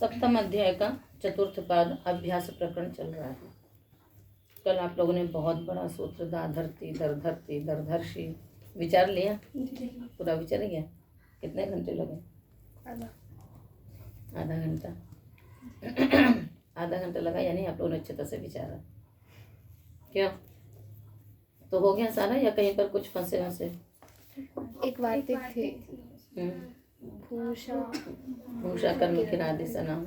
सप्तम अध्याय का चतुर्थ पाद अभ्यास प्रकरण चल रहा है। कल आप लोगों ने बहुत बड़ा सूत्र दा धरती दरधर्षि विचार लिया, पूरा विचार गया। कितने घंटे लगे? आधा घंटा आधा घंटा लगा, यानी आप लोगों ने अच्छे तरह से विचारा। क्या तो हो गया सारा, या कहीं पर कुछ फंसे वंसे? एक वार्तिक थी, भूषा कर्म की नादि सा नाम,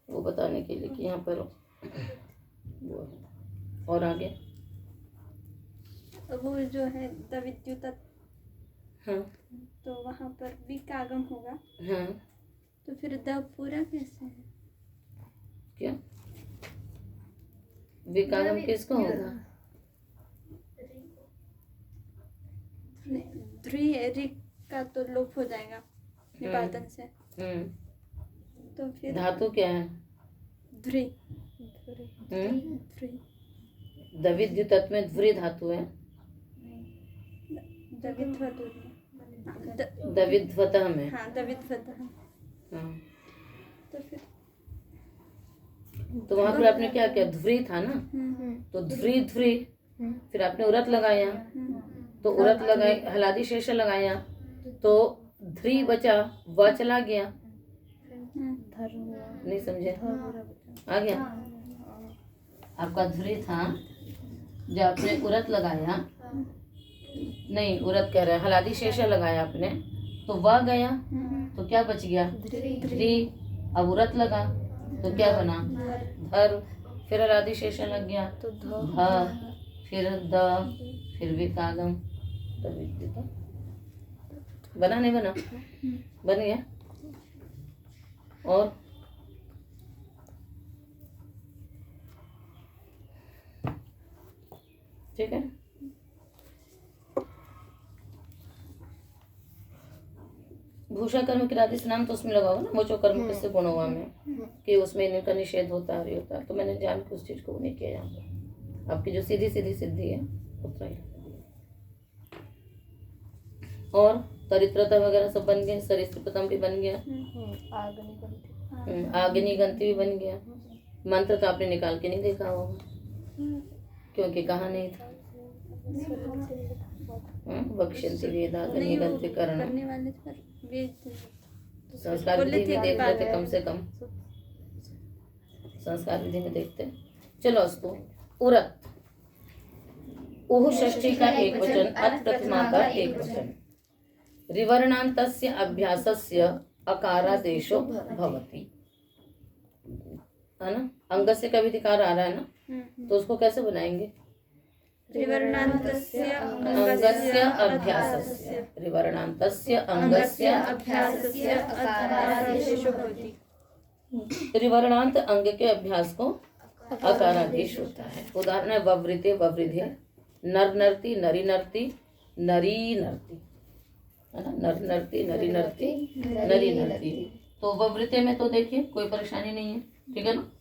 वो बताने के लिए कि यहाँ पर वो है। और आगे वो जो है द्वितीय, हाँ, तो वहाँ पर भी का आगम होगा। हाँ, तो फिर द पूरा कैसे है? क्या विकागम किसको होगा? रि का तो लोप हो जाएगा निपातन से। तो फिर धातु क्या है? ध्री। द्वितीय तत्व में ध्री धातु है। द्विध्वतः में, हाँ, द्विध्वतः। हाँ। तो फिर तो वहां पर आपने क्या किया? ध्री था ना, तो ध्री ध्री, फिर आपने उरत लगाया, तो उरत लगाए, हलादी शेष लगाया, तो ध्री बचा, व चला गया। नहीं समझे? आ गया? आपका ध्री था, जब आपने उरत लगाया, नहीं उरत कह रहे हैं, हलादी शेष लगाया आपने, तो वह गया, तो क्या बच गया? ध्री। अब उरत लगा तो क्या बना? धर। फिर हलादी शेष लग गया तो ध, फिर द, फिर विकागम, तो बना नहीं बना? बन गया। और ठीक है। भूषा कर्म की राधि नाम तो उसमें लगा होगा ना, मोचो कर्म किससे गुण हुआ में, कि उसमें इनका निषेध होता है, होता है। तो मैंने जान के उस चीज को नहीं किया यहाँ पर। आपकी जो सीधी सीधी सिद्धि है उतना ही। और तरित्रता वगैरह सब बन गए, सरिस्पतम भी बन गया, आग्निगंति भी बन गया। मंत्र तो आपने निकाल के नहीं देखा होगा, क्योंकि कहा नहीं था। बक्ष्यन्ति वेदाग्निगंति करण, संस्कार विधि में देख रहे थे, कम से कम संस्कार विधि में देखते। चलो अस्तु। उरत, उह षष्ठी का एक वचन, अथ प्रथमा का एक वचन। रिवर्णान्तस्य अभ्यासस्य अकारादेशो भवति, है ना? अंग से कभी धिकार आ रहा है ना, तो उसको कैसे बनाएंगे? रिवर्णान्तस्य अंगस्य अभ्यासस्य, रिवर्णान्तस्य अंगस्य अभ्यासस्य अकारादेशो भवति। रिवर्णांत अंग के अभ्यास को अकारादेश होता है। उदाहरण है ववृते ववृधे, नर नर्ति नरी नर्ति नरी नर्ति, है ना? नर नर्ति नरी नर्ति नरी नर्ति। तो ववृते में तो देखिए कोई परेशानी नहीं है, ठीक है ना?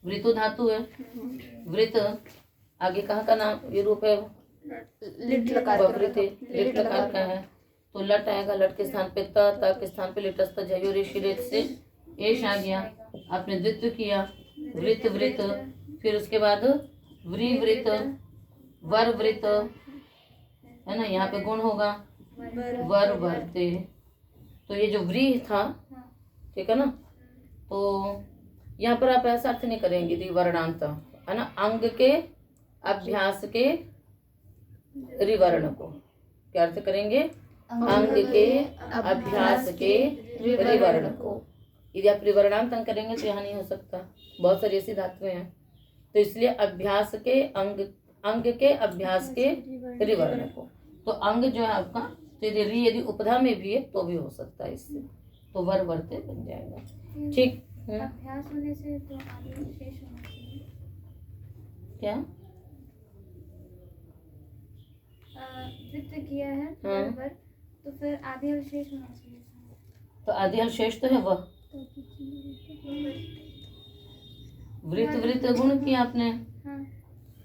वृतु धातु है, वृत आगे कहाँ का नाम ये रूप है? लिट लकार। ववृते लिट लकार का है, तो लट आएगा, लट के स्थान पे त के स्थान पे लिटस्थ जयो ऋषि से एश आ गया। आपने द्वित्व किया, वृत वृत, फिर उसके बाद व्री वृत, वर वृत, है ना? यहाँ पे गुण होगा वर वर्ते। तो ये जो व्री था, ठीक है ना? तो यहाँ पर आप ऐसा अर्थ नहीं करेंगे रिवर्णांत, है ना? अंग के अभ्यास के रिवर्ण को क्या अर्थ करेंगे? अंग के अभ्यास के रिवर्ण को। यदि आप रिवर्णांत अंग करेंगे तो यहाँ नहीं हो सकता, बहुत सारी ऐसी धातुएं हैं। तो इसलिए अभ्यास के अंग के अभ्यास के रिवर्ण को। तो अंग जो है आपका, तो यदि उपधा में भी है तो भी हो सकता है इससे, तो वर वर्ते बन जाएगा। ठीक। अभ्यास होने से तो आगे शेष होना चाहिए। क्या वृत्त किया है बराबर, तो फिर आधे और शेष होना चाहिए। तो आधे और शेष तो है वह। वृत्त वृत्त गुण किया आपने,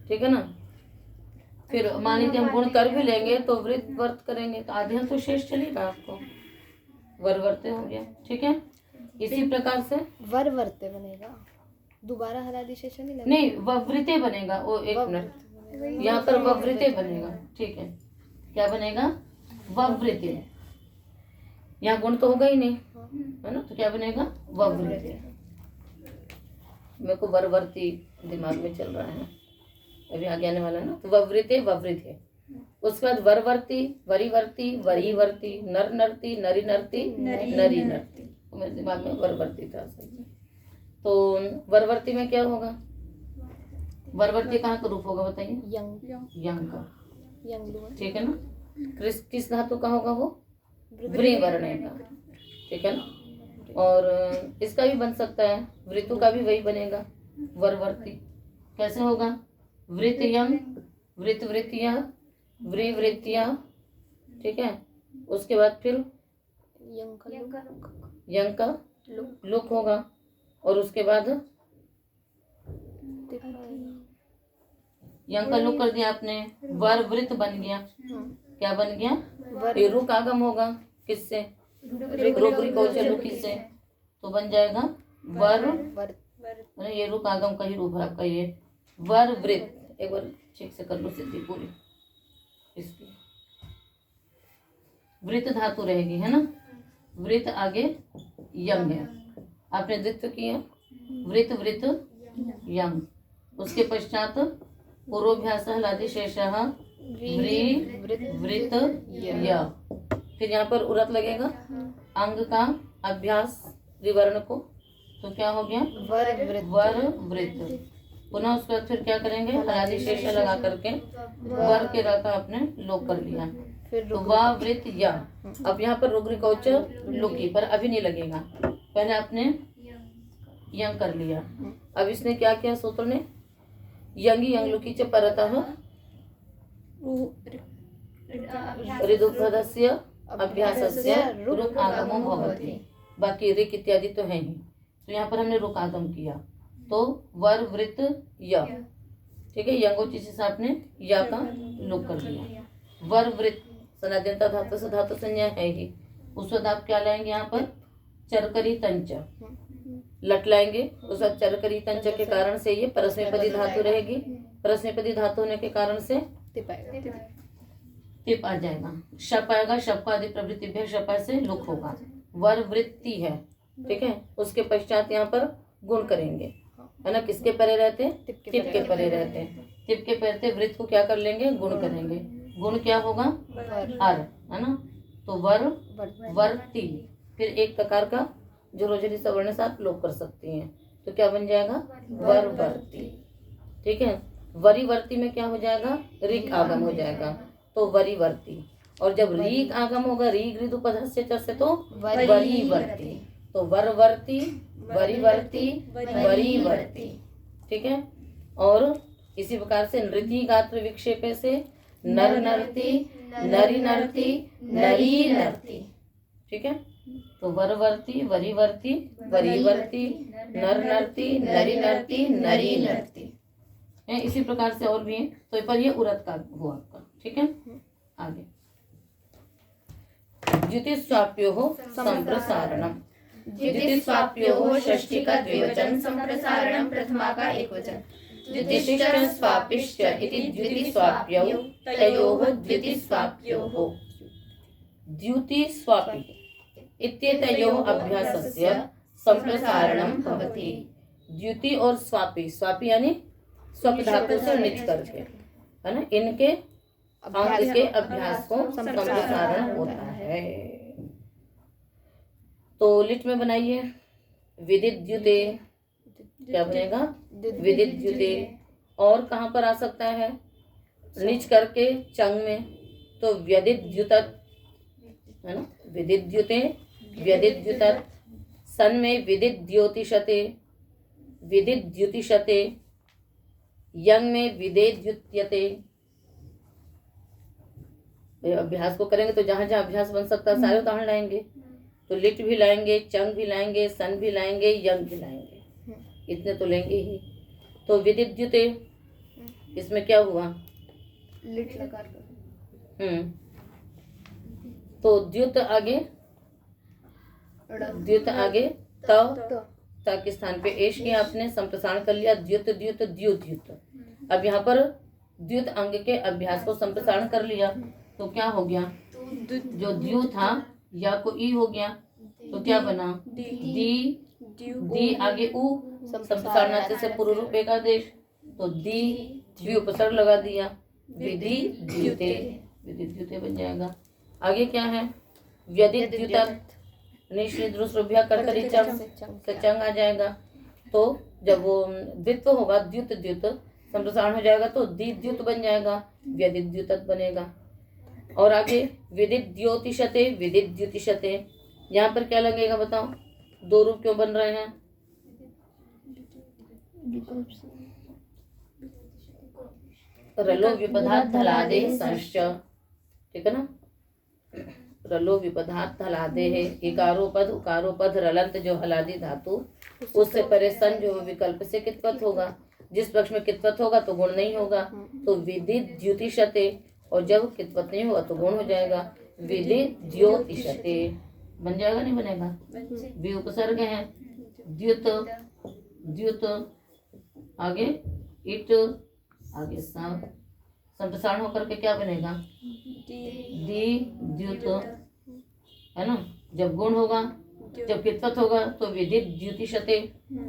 ठीक है ना? फिर मान लीजिए हम गुण कर भी लेंगे तो वृत्त वर्त करेंगे, तो आधे तो शेष चलेगा आपको, वर वर्ते हो गया, ठीक है? इसी प्रकार से वर वर्ते बनेगा, दोबारा हलादी शेषा नहीं लगेगा। नहीं, ववृते बनेगा। वो एक मिनट, यहाँ पर ववृते बनेगा। ठीक है, क्या बनेगा? ववृते। यहाँ गुण तो होगा ही नहीं, है ना, तो क्या बनेगा? ववृते। मेरे को वरवर्ती दिमाग में चल रहा है, अभी आगे आने वाला है ना। तो ववृते ववृते, उसके बाद वरवर्ती, वरीवर्ती, वरीवर्ती, नर नरती, नरी नरती, नरी नरती। तो मेरे दिमाग में वरवर्ती था सही। तो वरवर्ती में क्या होगा? वरवर्ती कहाँ का रूप होगा बताइए? यंग का। ठीक है ना। किस धातु का होगा वो? व्री वर्ण का। ठीक है ना। और इसका भी बन सकता है, वृतु का भी वही बनेगा, वरवर्ती। कैसे होगा? वृत यंग, वृत वृत्तिया, व्री वृत्तिया। ठीक है। उसके बाद फिर यंग का लुक होगा, और उसके बाद यंग का लुक कर दिया आपने, वर वृत बन गया। क्या बन गया? ये रुक आगम होगा किससे? रुक से, तो बन जाएगा वर। ये रुक आगम का ही रूप है आपका, ये वर वृत। एक बार ठीक से कर लो सिद्धि पूरी इसकी। वृत धातु रहेगी, है ना। वृत आगे यंग है, आपने द्वित्व किया, वृत वृत यंग। उसके पश्चात पूर्वाभ्यास हलादि शेषः वृत य। फिर यहाँ पर उरत लगेगा, अंग का अभ्यास विवरण को, तो क्या हो गया? वर वृत। पुनः उसके बाद फिर क्या करेंगे? हलादि शेष लगा करके वर के रा का आपने लोप कर लिया, तो वा वृत या। अब यहाँ पर रुग्री कौच लुकी पर अभी नहीं लगेगा, पहले आपने यंग कर लिया। अब इसने क्या किया? सूत्र ने यंगी यंग लुकी च परतः ऋदुपदस्य अभ्यासस्य रुक आगमो भवति। बाकी रिक इत्यादि तो है ही, तो यहाँ पर हमने रुक आगम किया, तो वर वृत य। ठीक है, यंगोचित से आपने या का लुक कर दिया। वर वृत सनाद्यंता धातु से धातु संज्ञा है ही, उस वक्त आप क्या लाएंगे? यहाँ पर चरकरी तंच लट लाएंगे। उस वक्त चरकरी तंच के कारण से ये परस्मैपदी धातु रहेगी, परस्मैपदी धातु होने के कारण से टिप आ जाएगा। शप आएगा, शप का आदि प्रवृत्ति शपा से लुक होगा। वर वृत्ति है। ठीक है। उसके पश्चात यहाँ पर गुण करेंगे, है ना। किसके परे रहते हैं? टिप के परे रहते हैं। टिप के परे वृत्त को क्या कर लेंगे? गुण करेंगे। गुण क्या होगा? अर, है ना। तो वर वर्ती, फिर एक प्रकार का जो रोजरी सवर्ण से आप लोप कर सकती हैं, तो क्या बन जाएगा? वर वर्ती। ठीक है। वरीवर्ती में क्या हो जाएगा? ऋक आगम हो जाएगा, तो वरीवर्ती। और जब रीग आगम होगा, रीग ऋदुपधस्य च से, तो वरीवर्ती। तो वरवर्ती, वरीवर्ती, वरीवर्ती। ठीक है। और इसी प्रकार से नृति गात्र विक्षेपे से नर नरती, नरी नरती, नरी नरती। ठीक है। तो वरवर्ती, वरीवर्ती, वरीवर्ती, नर नरती, नरी नरती, नरी नरती। इसी प्रकार से और भी है, तो पर ये उरत का हुआ आपका। ठीक है। आगे द्युतिस्वाप्योः संप्रसारणम। द्युतिस्वाप्योः षष्ठी का द्विवचन, संप्रसारणम प्रथमा का एकवचन। द्युतिश्च स्वापिश्च इति द्युतिस्वाप्यौ तयोः द्युतिस्वाप्योः। द्युतिस्वापि इत्येतयोः अभ्यासस्य संप्रसारणम भवति। द्युति और स्वापी, स्वापी यानी स्वप धातु से निच करके, है ना, इनके अंग के अभ्यास को संप्रसारण होता है। तो लिट में बनाइए विदित द्युते। क्या बनेगा? विदित द्युते। और कहाँ पर आ सकता है? निच करके चंग में, तो व्यदित द्युतत्, है ना। विदित द्युते, व्यदित द्युतत्। सन में विदित द्योतिषते, विदित द्युतिषते। यंग में विदेत द्युत्यते। अभ्यास को करेंगे तो जहां जहां अभ्यास बन सकता है सारे उदाहरण लाएंगे। तो लिट भी लाएंगे, चंग भी लाएंगे, सन भी लाएंगे, यंग भी लाएंगे, इतने तो लेंगे ही। तो विदित द्युते, इसमें क्या हुआ? लिट लगा तो द्युत आगे, द्युत आगे त के स्थान पे एश किया आपने, संप्रसारण कर लिया, द्युत द्युत द्युत द्युत। अब यहाँ पर द्युत अंग के अभ्यास को संप्रसारण कर लिया तो क्या हो गया, जो द्यु था या को ई हो गया तो क्या बना, दी दी आगे उ, संप्रसारणार्थ से पूर्व रूप एक आदेश, तो दी द्वि उपसर्ग लगा दिया, विधि द्युते, विधि द्युते बन जाएगा। आगे क्या है, व्यधित द्युतत्, निश्चिद्रुभ्या कर्तरी चंग से चंग आ जाएगा। तो जब वो द्वित्व होगा द्युत द्युत संप्रसारण हो जाएगा तो दी द्युत बन जाएगा, व्यधित द्युतत् बनेगा। और आगे विदित द्योतिषते, विदित द्युतिषते, यहाँ पर क्या लगेगा बताओ, दो रूप क्यों बन रहे हैं, रलो विपदात् धलादे संश्च, ठीक है ना, रलो विपदात् धलादे है, इकारोपद उकारोपद रलंत जो हलादी धातु, उससे परे सन जो विकल्प से कित्वत होगा, जिस पक्ष में कित्वत होगा तो गुण नहीं होगा, तो विदित द्युतिषते, और जब कित्वत नहीं होगा तो गुण हो जाएगा, विदित द्योतिषते बन जाएगा, नहीं बनेगा, वि उपसर्ग है, द्युत द्युत, आगे इट, आगे संप्रसारण होकर के क्या बनेगा, दी द्युत, है ना, जब गुण होगा, जब कित्वत होगा तो विदित द्युतिषते,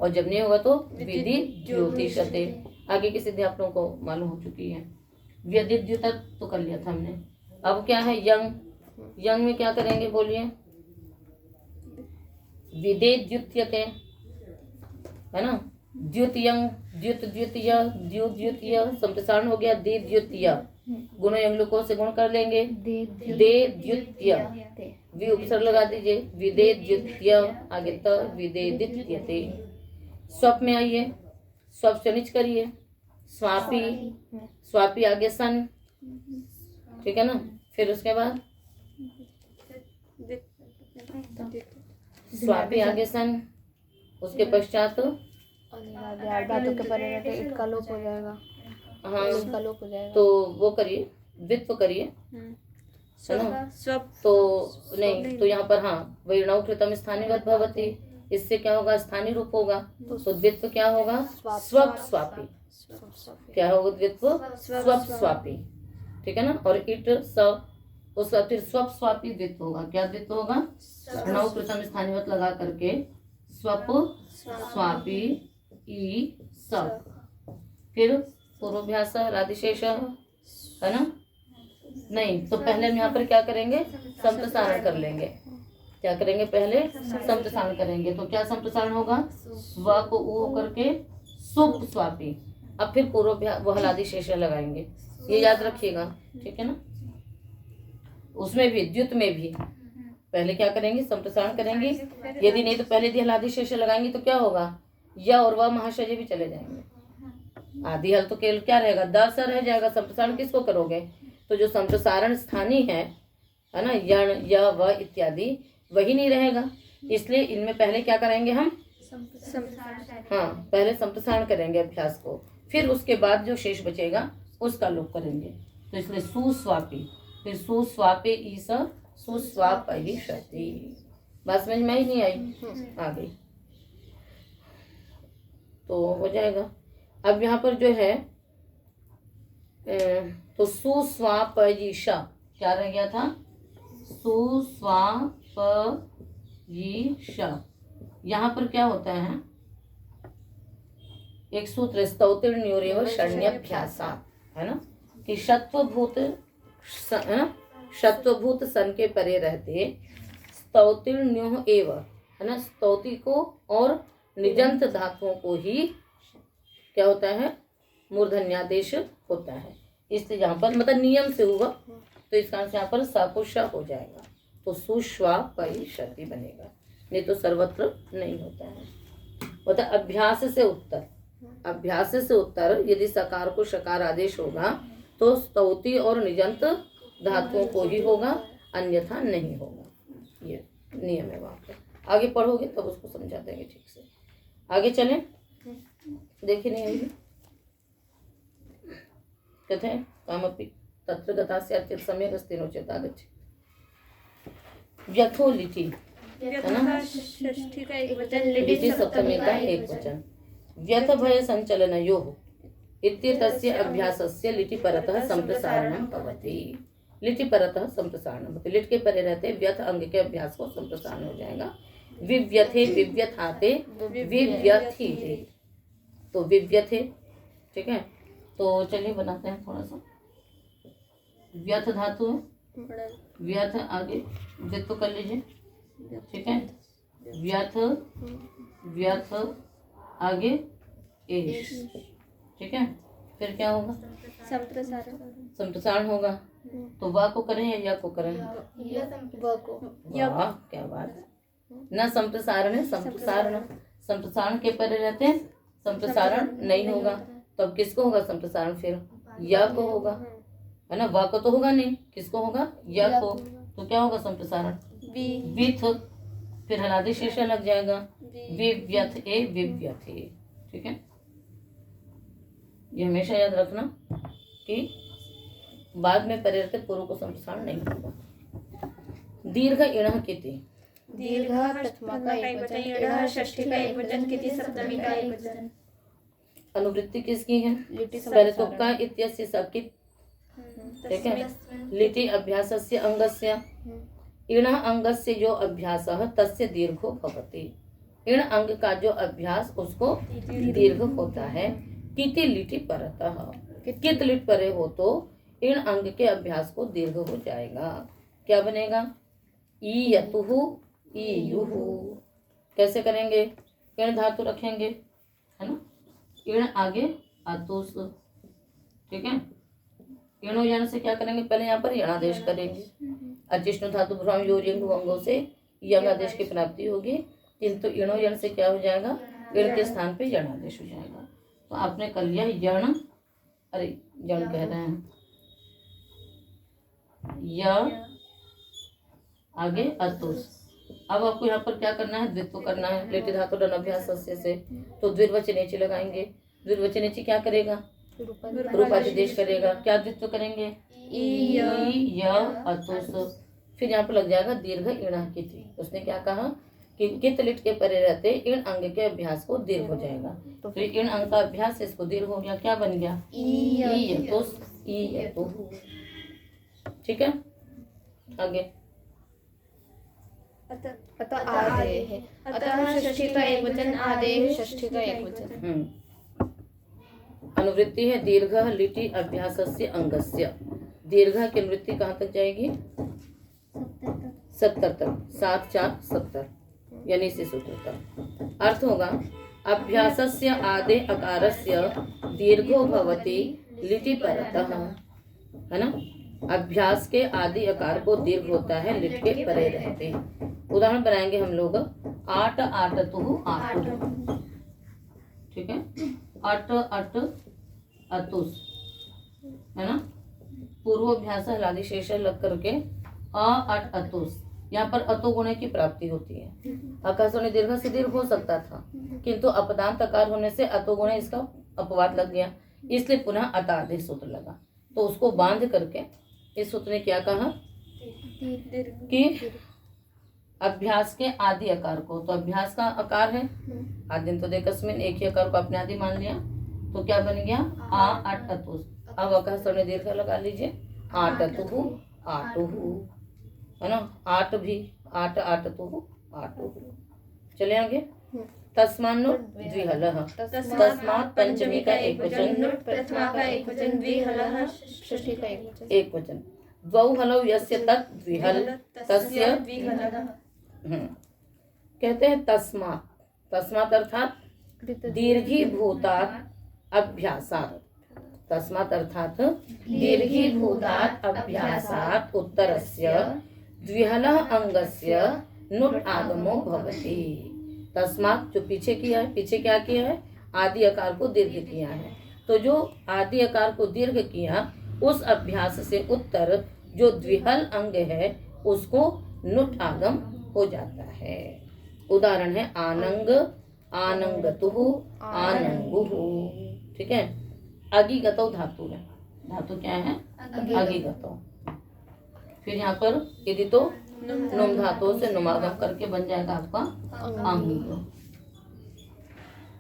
और जब नहीं होगा तो विदित द्योतिषते। आगे की सिद्धि आप लोगों को मालूम हो चुकी है, व्यदित द्युतत् तो कर लिया था हमने। अब क्या है यंग, यंग में क्या करेंगे बोलिए, विदेत द्युत्यते, है ना, द्युतयंग द्युत द्युतीय द्यु द्युतीय, संप्रसारण हो गया दे द्युतीय, गुणों यंगलोकों से गुण कर लेंगे, दे द्युतीय, वि उपसर्ग लगा दीजिए, विदे द्युतीय, आगे त विदे द्युत्यते। स्वप में आइए, स्वप से नीच करिए, स्वापी, स्वापी आगे सन, ठीक है ना, फिर उसके बाद स्वापी आगे सन, उसके पश्चात धातु के परे रहते इत का लोप हो जाएगा, हाँ इत का लोप हो जाएगा, तो वो करिए, द्वित्व करिए, है ना, तो नहीं तो यहाँ पर हाँ वैरणव कृतम स्थानीय भवति, इससे क्या होगा, स्थानीय रूप होगा, तो द्वित्व क्या होगा, स्वप स्वापी, क्या होगा द्वित्व, स्वप स्वापी, ठीक है ना, और इट स, उसका फिर स्वप स्वापी द्वित्व होगा, क्या द्वित्व होगा, नव कृतम स्थानीय लगा करके स्वप स्वापी ई स, फिर पूर्वाभ्यास राधिशेष, है ना, नहीं तो पहले हम यहाँ पर क्या करेंगे, संप्रसारण कर लेंगे, क्या करेंगे, पहले संप्रसारण करेंगे, तो क्या संप्रसारण होगा, स्व को उ होकर के सुप स्वापी, अब फिर पूर्वाभ्यास वो हलादि शेष लगाएंगे, ये याद रखिएगा, ठीक है ना। उसमें भी द्युत में भी पहले क्या करेंगे, संप्रसारण करेंगे, यदि नहीं तो पहले दी हलादि शेष लगाएंगे तो क्या होगा, या और वह महाशय भी चले जाएंगे, आदि हल तो केवल क्या रहेगा, द स रह जाएगा, संप्रसारण किसको करोगे, तो जो संप्रसारण स्थानीय है ना, यण य व इत्यादि वही नहीं रहेगा, इसलिए इनमें पहले क्या करेंगे हम, हाँ पहले संप्रसारण करेंगे अभ्यास को, फिर उसके बाद जो शेष बचेगा उसका लोप करेंगे, तो इसलिए सुस्वापी, फिर सुस्वापे ईस सुस्वापहिषति, बात समझ में आई नहीं आई, आ गई, तो हो जाएगा। अब यहाँ पर जो है तो सुस्वापयिषा क्या रह गया था, सुस्वापयिषा, यहाँ पर क्या होता है, एक सूत्र स्तौतिर्ण्योरेव षण्यभ्यासा, है ना, कि शत्वभूत है ना, शत्वभूत सन के परे रहते स्तौतिर्ण्यो एव, है ना, स्तौति को और निजंत धातुओं को ही क्या होता है, मूर्धन्यादेश होता है, इसलिए यहाँ पर मतलब नियम से हुआ, तो इस कारण से यहाँ पर सापुषा हो जाएगा, तो सुस्वापयिषति बनेगा, नहीं तो सर्वत्र नहीं होता है, मतलब अभ्यास से उत्तर, अभ्यास से उत्तर यदि सकार को शकार आदेश होगा तो स्तौति और निजंत धातुओं को ही होगा, अन्यथा नहीं होगा, ये नियम है। वहाँ पर आगे पढ़ोगे तब उसको समझा देंगे ठीक से, आगे चलें, देखिए नहीं आएगी, कहते हैं कामपि तत्र गता स्यात् सम्यक् अस्ति नो चेत् आगच्छति, व्यथो लिटि, व्यथा षष्ठी का एक वचन, लिटि लिटि सप्तमी का एक वचन। व्यथ भय संचलनयोः इत्येतस्य अभ्यासस्य लिटि परतः संप्रसारणं भवति। लिटि परतः संप्रसारणं भवति। लिट के परे रहते व्यथ अंग के अभ्यास को संप्रसारण हो जाएगा। विव्यथे विव्यथाते विव्यथीते, तो विव्यथे, ठीक है। तो चलिए बनाते हैं थोड़ा सा। व्यथ धातु है, व्यथ आगे जित कर लीजिए, ठीक है। व्यथ व्यथ आगे एश, ठीक है। फिर क्या होगा? संप्रसारण। संप्रसारण होगा। तो वा को करें या को करें? व वाह, क्या बात है। न संप्रसारण है, संप्रसारण। संप्रसारण के परे रहते हैं, संप्रसारण नहीं होगा। तो अब किसको होगा संप्रसारण? फिर या को होगा, है ना। वा को तो होगा नहीं, किसको होगा? या को। तो क्या होगा संप्रसारण? विथ, फिर हलादी शीर्षा लग जाएगा। विव्यथ ए विव्यथे, ठीक है। ये हमेशा याद रखना कि बाद में परे रहते पूर्व को संप्रसारण नहीं होगा। दीर्घ इणः किति, दीर्घ प्रथमा का एक वचन, इणः षष्ठी का एक वचन, किति सप्तमी का एक वचन। अनुवृत्ति किसकी है? लिटि पहले तो का इत्यस्य सकित, ठीक है। लिटि अभ्यासस्य अंगस्य, इण अंगस्य जो अभ्यासः तस्य दीर्घो भवति। इण अंग का जो अभ्यास उसको दीर्घ होता है। किति लिटि परतः, कित लिट परे हो तो इण अंग के अभ्यास को दीर्घ हो जाएगा। क्या बनेगा? ईयतुहु ईयुहु। कैसे करेंगे? इण धातु रखेंगे, है ना। इण आगे आतुस, ठीक है। इणो यण से क्या करेंगे? पहले यहाँ पर यणादेश करेंगे। अचिष्णु धातु भ्रम योरिंग अंगों से यंग आदेश की प्राप्ति होगी, किंतु इणो यण से क्या हो जाएगा? इण के स्थान पे यणादेश हो जाएगा। तो आपने कर लिया यण, अरे यण कह रहे हैं, य आगे अतुस। अब आपको यहाँ पर क्या करना है? द्वित्व करना है। लिटि धातु डन अभ्यास से तो द्विर्वचनेची लगाएंगे। द्विर्वचनेची क्या करेगा? रूपाधिदेश करेगा। क्या द्वित्व करेंगे? य अतुस। फिर यहाँ पर लग जाएगा दीर्घ इण किति। उसने क्या कहा कि कित लिट के परे रहते इण अंग के अभ्यास को दीर्घ हो जाएगा। तो इण अंग का अभ्यास इसको दीर्घ हो गया। क्या बन गया? ईयतुस ईयतुहु, ठीक है। आगे अतः आदेः, अतः षष्ठी का एक वचन, आदेः षष्ठी का एक वचन। अनुवृत्ति है दीर्घ लिटि अभ्यासस्य अंगस्य। दीर्घ की अनुवृत्ति कहाँ तक जाएगी? 70 तक। 7 4 70, यानी इसी सूत्र तक। अर्थ होगा अभ्यासस्य आदे अकारस्य दीर्घो भवति लिटि परतः, है ना। अभ्यास के आदि अकार को दीर्घ होता है लिट के परे रहते। उदाहरण बनाएंगे हम लोग। आट आटतुहु आटुहु, ठीक है। अट अट अतुस, है ना। पूर्वाभ्यास हलादी शेष लग करके अ अट अतुस। यहाँ पर अतो गुणे की प्राप्ति होती है। आकाशवाणी दीर्घ से दीर्घ हो सकता था, किंतु अपदांत अकार होने से अतो गुणे इसका अपवाद लग गया, इसलिए पुनः अतादेश सूत्र लगा। तो उसको बांध करके इस सूत्र ने क्या कहा कि अभ्यास के आदि आकार को, तो अभ्यास का आकार है आदिन तो देखस्मिन, एक ही आकार को आपने आदि मान लिया। तो क्या बन गया? आ अट अतुस। अब आकाशवाणी दीर्घ लगा लीजिए। आटतुहु आटुहु, है ना। आट भी आट आटतुहु आटुहु। चले आगे। तस्मान्नुट द्विहलः, तस्मात् पंचमी का एक वचन, नुट प्रथमा का एक वचन, द्विहलः षष्ठी का एक वचन। एक वचन। द्वौ हलौ यस्य तत् द्विहल तस्य द्विहलः। कहते हैं तस्मात्। तस्मात् अर्थात दीर्घीभूतात् अभ्यासात्। तस्मात् अर्थात दीर्घीभूतात् अभ्यासात् उत्तरस्य द्विहलः अंगस्य नुट आगमो भवति। तस्मात् जो पीछे किया है, पीछे क्या किया है? आदि आकार को दीर्घ किया है। तो जो आदि आकार को दीर्घ किया उस अभ्यास से उत्तर जो द्विहल अंग है उसको नुट आगम हो जाता है। उदाहरण है आनंग आनंगतुहु आनंगुहु, ठीक है। अगिगतौ धातु है। धातु क्या है? अगिगतौ। फिर यहाँ पर यदि तो नुम धातुओं से नुमागम करके बन जाएगा आपका अंग।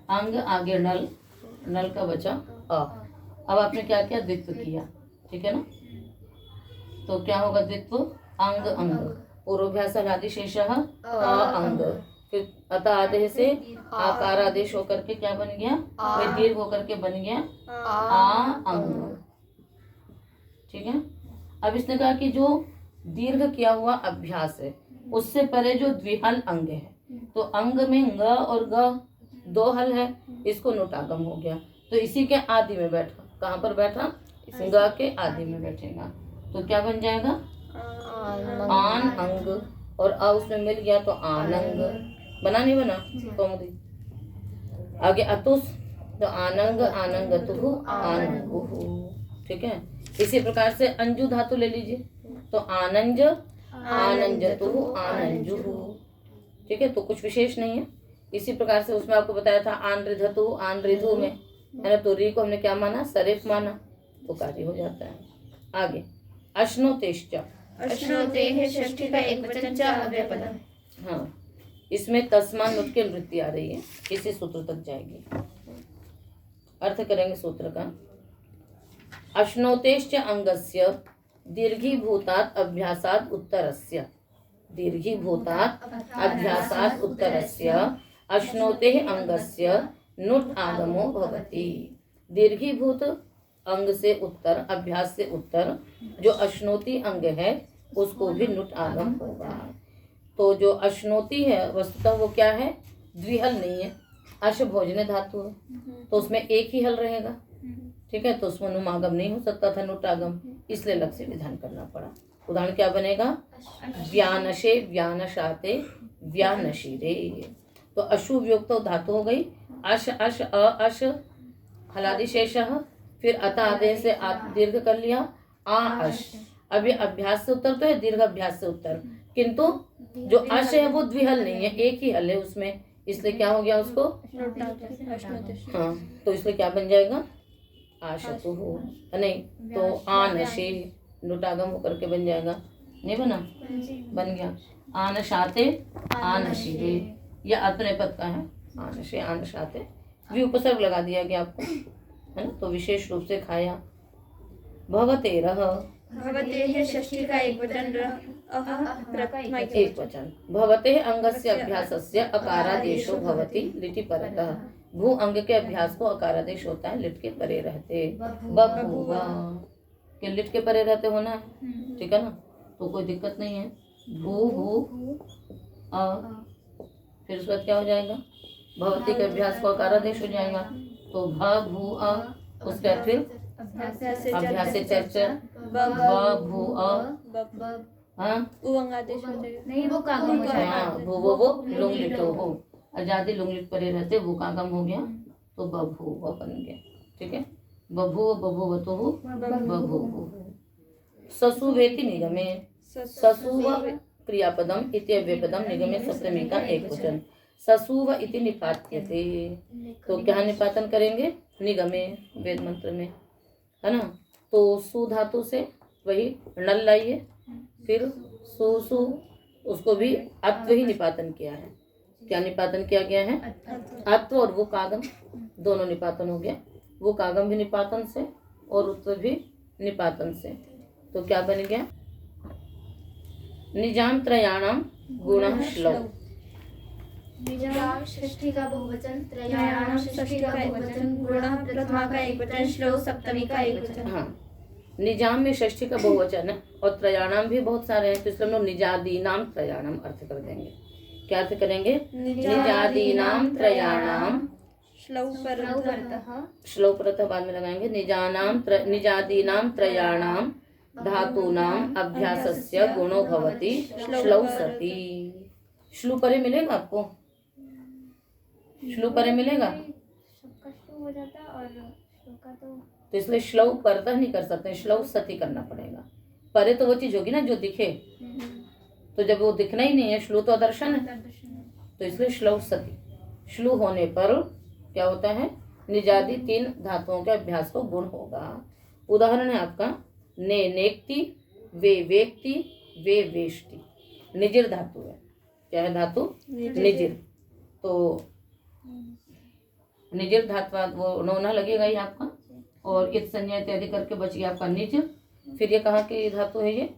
अंग आगे नल, नल का बचा अ। अब आपने क्या किया, द्वित्व किया, ठीक है ना। तो क्या होगा, द्वित्व अंग अंग, पूर्वाभ्यास आदि शेष अंग, फिर अतः आदेश से आकार आदेश होकर के क्या बन गया, फिर दीर्घ होकर के बन गया आ अंग, ठीक है। अब इसने कहा कि जो दीर्घ किया हुआ अभ्यास है उससे परे जो द्विहल अंग है, तो अंग में ग और ग दो हल है, इसको नुटागम हो गया, तो इसी के आदि में बैठा। कहाँ पर बैठा, ग के आदि में बैठेगा, तो क्या बन जाएगा आन अंग, और अ उसमें मिल गया तो आनंग। बना नहीं बना कौमुदी। आगे अतुस, तो आनंग आनंगतु आनंगु, ठीक है। इसी प्रकार से अंजु धातु ले लीजिए, तो आनंज आनंजतु आनंजु, ठीक है। तो कुछ विशेष नहीं है। इसी प्रकार से उसमें आपको बताया था आन रिधतु आन रिधु में, है ना, तो री को हमने क्या माना, सरेफ माना, तो कार्य हो जाता है। आगे अश्नोतेश्च, अश्नोतेः षष्ठी का एकवचन च अव्ययपदम्। हाँ, इसमें तस्मान नुट की वृत्ति आ रही है, इसी सूत्र तक जाएगी। अर्थ करेंगे सूत्र का। अश्नोतेश्च अंगस्य दीर्घीभूतात् अभ्यासात् उत्तरस्य, दीर्घीभूतात् अभ्यासात् उत्तरस्य अश्नोतेः अंगस्य नुट आगमो भवति। दीर्घीभूत अंग से उत्तर, अभ्यास से उत्तर जो अश्नोती अंग है उसको भी नुट आगम होगा। तो जो अश्नोती है वस्तुतः वो क्या है, द्विहल नहीं है, अश भोजने धातु है, तो उसमें एक ही हल रहेगा, ठीक है। तो उसमें नुमागम नहीं हो सकता था, नुटागम, इसलिए लग से विधान करना पड़ा। उदाहरण क्या बनेगा, व्यानशे व्यानशाते व्यानशीरे, तो अशु वियुक्त धातु हो गई, अश अश अ अश हलादि शेष, फिर अतः आदेश से दीर्घ कर लिया आ अश। अब ये अभ्यास से उत्तर तो है, दीर्घ अभ्यास से उत्तर, किंतु जो अश है वो द्विहल नहीं है, एक ही हल है उसमें, इसलिए क्या हो गया उसको, हाँ, तो इसलिए क्या बन जाएगा, आशतु हो, नहीं तो आनशे, नुटागम होकर के बन जाएगा, नहीं बना, बन गया आनशाते आनशीरे, यह अपने पद का है, आनशे आनशाते, भी उपसर्ग लगा दिया गया आपको, है ना, तो विशेष रूप से खाया। भवतेरः, भवतेः षष्ठी का एकवचन एक वचन, भवते अंगस्य अभ्यासस्य अकारादेशो भवति लिटि परतः, भू अंग के अभ्यास को अकारादेश होता है, लिट के परे रहते, बभूवा के लिट के परे रहते होना है, ठीक है ना, तो कोई दिक्कत नहीं है। भू भू अ, फिर उसके बाद क्या हो जाएगा, भवती के अभ्यास को अकारादेश हो जाएगा, तो भ भू अ, उसके बाद फिर अभ्यास से चर्चा ब भू अ, हाँ उवंगादेश हो जाएगा, नहीं वो कागम हो जाएगा। हाँ, वो लुंग लिटो हो, आजादी लुंग लिट परे रहते, वो कागम हो गया, तो बभूव बन गया, ठीक है। बभूव बभूवतु बभूव। ससुवेति निगमे, ससुव क्रियापदम इति अव्ययपदम निगमे सप्तमी का एक वचन, ससुव इति निपात्यते, तो क्या निपातन करेंगे, निगमे, वेद मंत्र में, है ना। तो सु धातु से वही नल लाइए, फिर सु सु, उसको भी अत्व ही निपातन किया है। क्या निपातन किया गया है, अत्व और वो कागम दोनों निपातन हो गया, वो कागम भी निपातन से और उत्व भी निपातन से, तो क्या बन गया, निजाम त्रयाणाम गुणः श्लौ, निजाम षष्ठी का बहुवचन, त्रयाणाम षष्ठी का बहुवचन, गुणः प्रथमा का एकवचन, श्लोक सप्तमी का एकवचन। हाँ, निजाम में षष्ठी का बहुवचन है और त्रयाणाम भी बहुत सारे हैं, तो इसलिए हम लोग निजादीनाम त्रयाणाम अर्थ कर देंगे। क्या अर्थ करेंगे, निजादीनाम त्रयाणाम, श्लोक परतः बाद में लगाएंगे, निजादीनाम त्रयाणाम धातूनाम अभ्यासस्य गुणो भवति श्लौ सति। श्लू परे मिलेगा आपको, श्लू परे मिलेगा, सबका शुरू हो जाता है और श्लोक का तो इसलिए श्लौ परतः नहीं कर सकते, श्लौ सति करना पड़ेगा। परे तो वो चीज होगी ना जो दिखे, तो जब वो दिखना ही नहीं है, श्लू तो अदर्शन है, तो इसलिए श्लौ सति। श्लू होने पर क्या होता है, निजादी तीन धातुओं के अभ्यास को गुण होगा। उदाहरण है आपका ने नेक्ति, वे वेक्ति, वे वेष्टि। निजिर धातु है। क्या है धातु? निजिर। तो निजिर धात्वाद वो नोना लगेगा ही आपका, और इत संज्ञा इत्यादि करके बच गया आपका निज। फिर ये कहाँ की धातु है? ये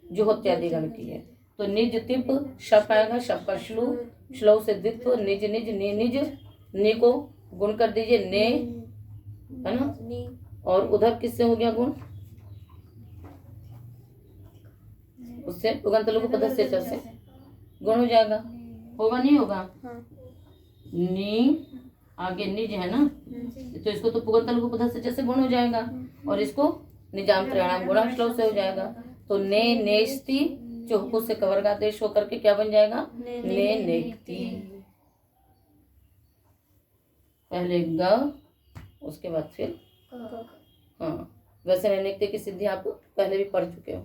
जुहोत्यादि गण की है। तो निज तिप शप आएगा, शप का श्लू, श्लव से द्वित्व, निज निज नि निज, नि को गुण कर दीजिए ने, है ना। और उधर किससे हो गया गुण? उससे उगंत लघु पद से च से गुण हो जाएगा। होगा नहीं होगा? नी आगे निज है ना, तो इसको तो पुगंत लघु पद से च से गुण हो जाएगा, और इसको निजाम त्रयाणाम गुणा श्लव से हो जाएगा। तो ने नेस्ती चौको से कवर्ग आदेश होकर के क्या बन जाएगा? ने नेक्ति। पहले ग, उसके बाद फिर हाँ। वैसे नैनिकते की सिद्धि आप पहले भी पढ़ चुके हो।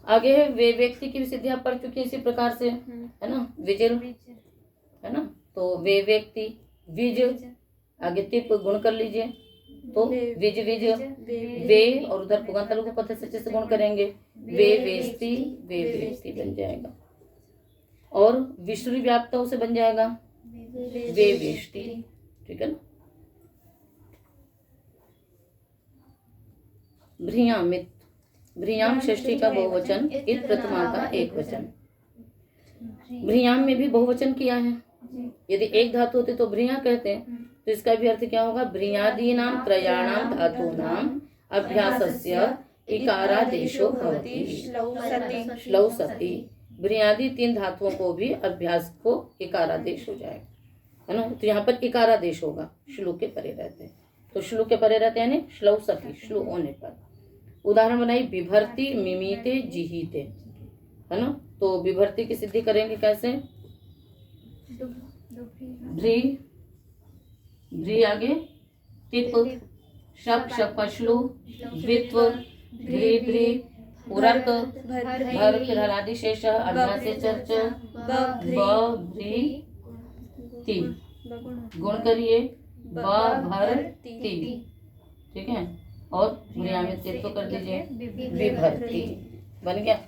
आगे है वे व्यक्ति की भी सिद्धि आप पढ़ चुके हैं इसी प्रकार से, है ना। विजिर, है ना। तो वे व्यक्ति, विज, आगे तिप गुण कर लीजिए, तो विज विज वे, और उधर पुगंत लघु पद से गुण करेंगे, वे वेस्ती, वे वेस्ती बन जाएगा। और विश्री व्याप्त से बन जाएगा वे वेष्टि, ठीक है ना। भ्रियामित, भ्रियाम षष्ठी का बहुवचन, इत प्रथमा का एक वचन। भ्रियाम में भी बहुवचन किया है। यदि एक धातु होती तो भ्रिया कहते हैं, तो इसका भी अर्थ क्या होगा? भ्रियादीनां त्रयाणां धातूनां अभ्यासस्य इकारादेशो भवति। श्लौ सति, भ्रियादि 3 धातुओं को भी अभ्यास को इकारादेश हो जाएगा, है ना। तो यहाँ पर इकारादेश होगा, श्लू के परे रहते हैं, तो श्लू के परे रहते हैं श्लौ सति, श्लू होने पर। उदाहरण बनाई विभर्ति मिमीते जिहीते, है ना। तो विभर्ति की सिद्धि करेंगे कैसे? भ्री, भ्री आगे तिप, शप शप श्लू, द्वित्व, भ्री भ्री, उरक, भर, फिर हलादि शेष, अभ्यासे चर्च, ब भ्री ती, गुण करिए ब भर ती, ठीक है। और भ्रिया में तित्व कर दीजिए विभर्ति, बन गया।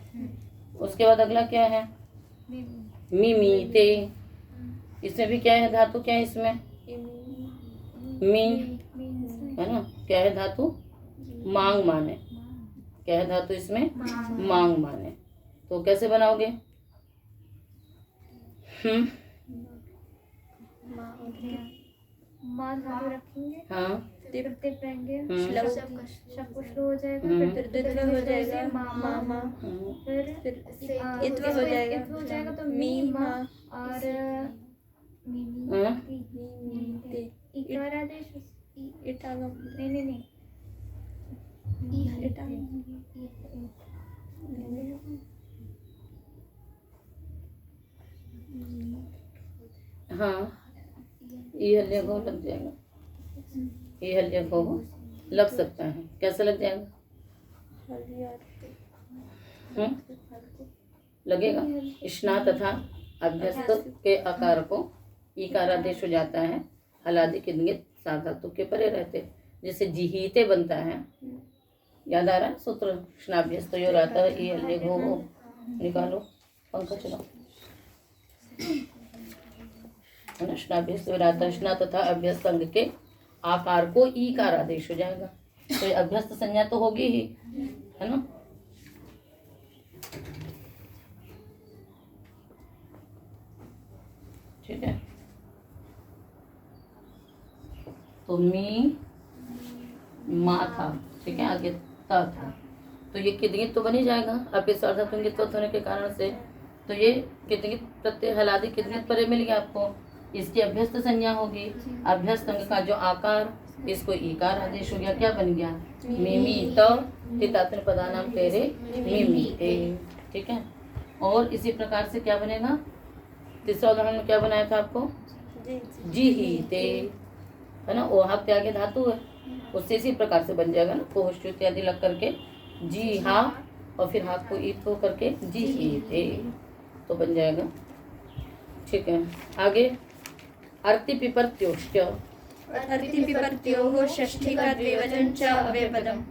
उसके बाद अगला क्या है? मिमीते, इसमें भी क्या है धातु? क्या है इसमें? मी, है ना। क्या है धातु? मांग माने। क्या है धातु इसमें? मांग माने। तो कैसे बनाओगे? हाँ, शब्द हो जाएगा, फिर द्वित्व हो जाएगा मा, फिर इत्व हो जाएगा, तो मी मा, और इकारादेश नहीं हाँ, ये हल्ले घो लग जाएगा, ये हल्ले घो लग सकता है। कैसे लग जाएगा? लगेगा। स्ना तथा अभ्यस्त के आकार को इकारादेश हो जाता है, हलादि किदंगित साधातु के परे रहते, जैसे जिहीते बनता है। याद आ रहा है सूत्र? स्नाभ्यस्त यो रहता है, ये हल्ले घो निकालो, पंखा चलाओ। स्नाभ्यस्त रहता है, स्ना तथा अभ्यस्त अंग के आकार को ईकार आदेश हो जाएगा। तो ये अभ्यस्त संज्ञा तो होगी ही, है ना। ठीक है। तो मी मा था, ठीक है, आगे ता था, तो ये किदंगित तो बन ही जाएगा अपिसार्थातुंगित होने के कारण से। तो ये किदंगित प्रत्यय हलादि किदंगित परे मिल गया आपको, इसकी अभ्यस्त संज्ञा होगी। अभ्यस्त अंग का जो आकार, इसको ईकार आदेश हो गया। क्या बन गया? मिमी तितात्न पदानाम तेरे मिमीते, ठीक है। और इसी प्रकार से क्या बनेगा? तीसरा उदाहरण में क्या बनाया था आपको? जिहीते, है ना। ओहा त्यागे धातु है, उससे इसी प्रकार से बन जाएगा ना, कोष्ठ इत्यादि लग करके जी हा, और फिर हाथ को ईत हो करके जिहीते, तो बन जाएगा। ठीक है। आगे अर्ति पिपर त्योष्ट, अर्ति पिपर्त्योः षष्ठी का द्विवचन च अव्ययपदम्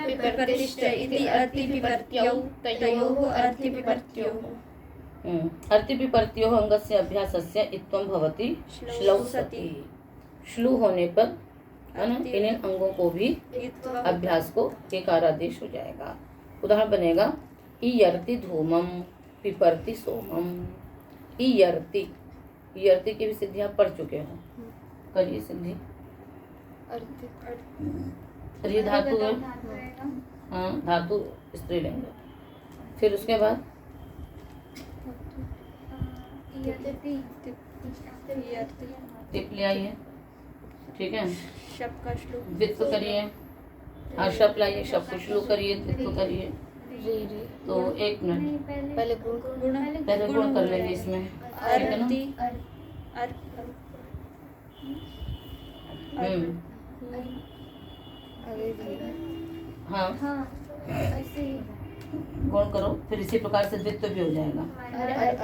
पिपर्तिश्च इति अर्ति पिपर्त्यौ तयोः अर्ति पिपर्त्योः अर्ति पिपर्त्योः अंगस्य अभ्यासस्य इत्वं भवति श्लौ सति। श्लू होने पर है ना इन अंगों को भी अभ्यास को एकारादेश हो जाएगा। उदाहरण बनेगा इयर्ति धूमम पिपर्ति सोमम। इयर्ति इयर्ति की भी सिद्धि आप पढ़ चुके हो। करिए सिद्धि। री धातु है, हाँ धातु स्त्रीलिंग। फिर उसके बाद टिप ले आइए, ठीक है। शब का श्लोक द्वित्व करिए, हाँ शब लाइए, शब को श्लोक करिए, द्वित्व करिए। तो एक मिनट पहले गुण पहले गुण कर लेंगे इसमें, ठीक है ना। हाँ गुण करो, फिर इसी प्रकार से द्वित्व भी हो जाएगा।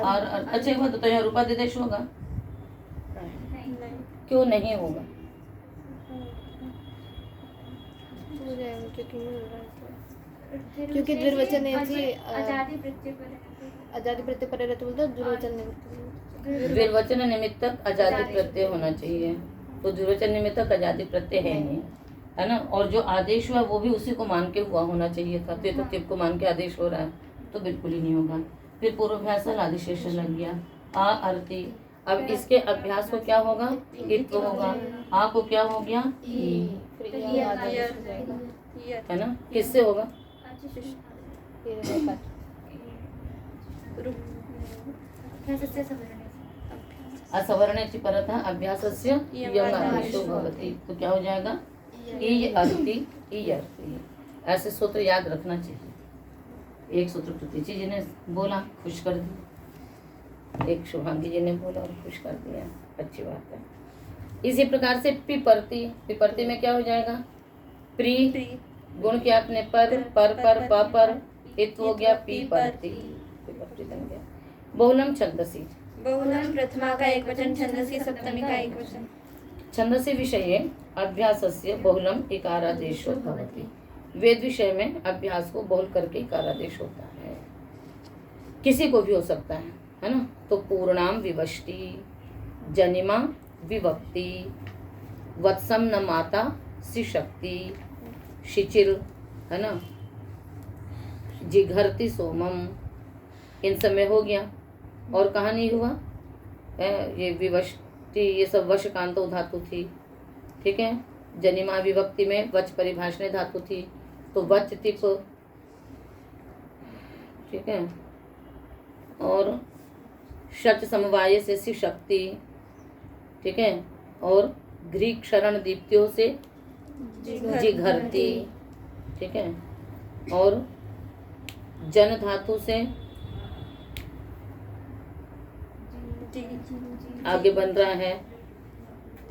और अच्छा एक बात तो यहाँ रूपा दिदेश होगा, क्यों नहीं होगा? क्योंकि द्विवचन आजादी प्रत्यय पर रहते बोलते द्विवचन निमित्त। द्विवचन निमित्तक आजादी प्रत्यय होना चाहिए, तो द्विवचन निमित्तक आजादी प्रत्यय है नहीं, है ना। और जो आदेश हुआ वो भी उसी को मान के हुआ होना चाहिए था। द्वितीय को मान के आदेश हो रहा है तो बिल्कुल ही नहीं होगा। फिर पूर्वाभ्यास आदिशेष लग गया आ अर्ति। अब इसके अभ्यास को क्या होगा? इत्व होगा। आ को क्या हो गया? ई, है ना। किससे होगा? असवर्णेति परतः अभ्यासस्य यंग आदेशो भवति। तो क्या हो जाएगा? ई अर्ति ई अर्ति। ऐसे सूत्र याद रखना चाहिए। एक सूत्र प्रतीची जी ने बोला, खुश कर दिया। एक शुभांगी जी ने बोला और खुश कर दिया, अच्छी बात है। इसी प्रकार से पिपर्ति, पिपर्ति में क्या हो जाएगा? प्री, गुण किया आपने पर पर इत्व हो गया पी परति, पिपर्ति बन गया। बहुलम छंदसी, बहुलम प्रथमा का एक वचन, छंदसी सप्तमी का एक वचन। छंदसी विषये अभ्यासस्य बहुलम इकारादेशो भवति। वेद विषय में अभ्यास को बहुल करके इकारादेश होता है। किसी को भी हो सकता है ना। तो पूर्णाम विवष्टि, जनिमा विभक्ति, वत्सम न माता शिशक्ति, शिचिर, है ना, जिघरति सोमम, इन सब में हो गया। और कहाँ नहीं हुआ? ये विवष्टि, ये सब वशकांतो धातु थी, ठीक है। जनिमा विभक्ति में वच परिभाषणे धातु थी, तो वच तिप, ठीक है। और शच समवाय से सी शक्ति, ठीक है। और ग्रीक शरण दीप्तियों से जिघरती, ठीक है। और जन धातु से आगे बन रहा है,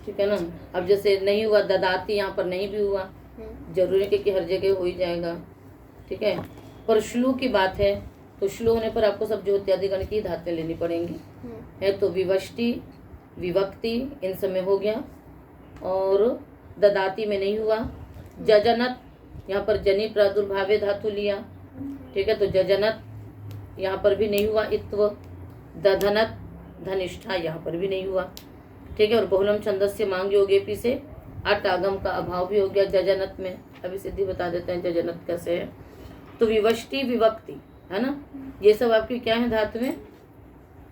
ठीक है ना। अब जैसे नहीं हुआ ददाती, यहाँ पर नहीं भी हुआ, जरूरी है कि हर जगह हो ही जाएगा, ठीक है। पर श्लू की बात है तो श्लू होने पर आपको सब ज्योत्यादिगण की धातुएं लेनी पड़ेंगी, है। तो विवष्टि विभक्ति इन सब में हो गया। और ददाती में नहीं हुआ। जजनत, यहाँ पर जनी प्रादुर्भावे धातु लिया, ठीक है। तो जजनत यहाँ पर भी नहीं हुआ इत्व। दधनत धनिष्ठा यहाँ पर भी नहीं हुआ, ठीक है। और बहुलम छंदस्य मांग योगेपी से अट आगम का अभाव भी हो गया जजनत में। अभी सिद्धि बता देते हैं जजनत कैसे है। तो विवष्टि विभक्ति, है ना, ये सब आपकी क्या है धातुएं।